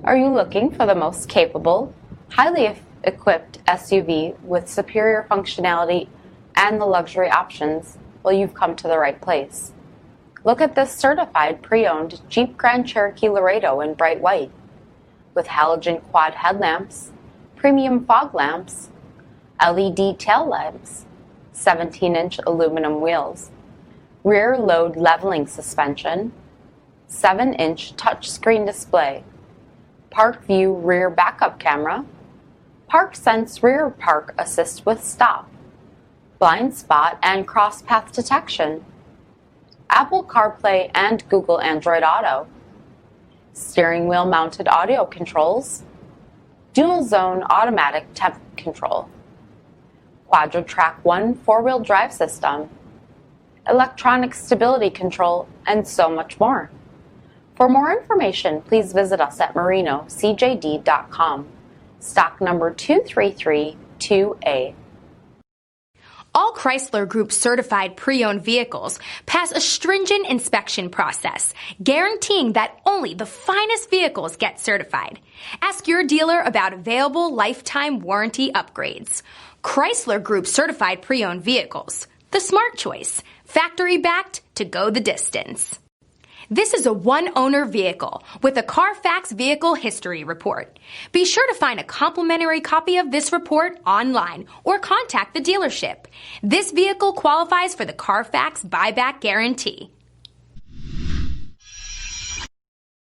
Are you looking for the most capable, highly equipped SUV with superior functionality and the luxury options? Well, you've come to the right place. Look at this certified pre-owned Jeep Grand Cherokee Laredo in bright white, with halogen quad headlamps, premium fog lamps, LED tail lamps, 17-inch aluminum wheels, rear load leveling suspension, 7-inch touchscreen display, Park View rear backup camera, PARKSENSE rear park assist with stop, blind spot and cross path detection, Apple CarPlay and Google Android Auto, steering wheel mounted audio controls, dual zone automatic temp control, QuadraTrack 1 4-wheel drive system, electronic stability control, and so much more. For more information, please visit us at marinocjd.com. Stock number 2332A. All Chrysler Group certified pre-owned vehicles pass a stringent inspection process, guaranteeing that only the finest vehicles get certified. Ask your dealer about available lifetime warranty upgrades. Chrysler Group certified pre-owned vehicles, the smart choice, factory backed to go the distance. This is a one-owner vehicle with a CARFAX vehicle history report. Be sure to find a complimentary copy of this report online or contact the dealership. This vehicle qualifies for the CARFAX buyback guarantee.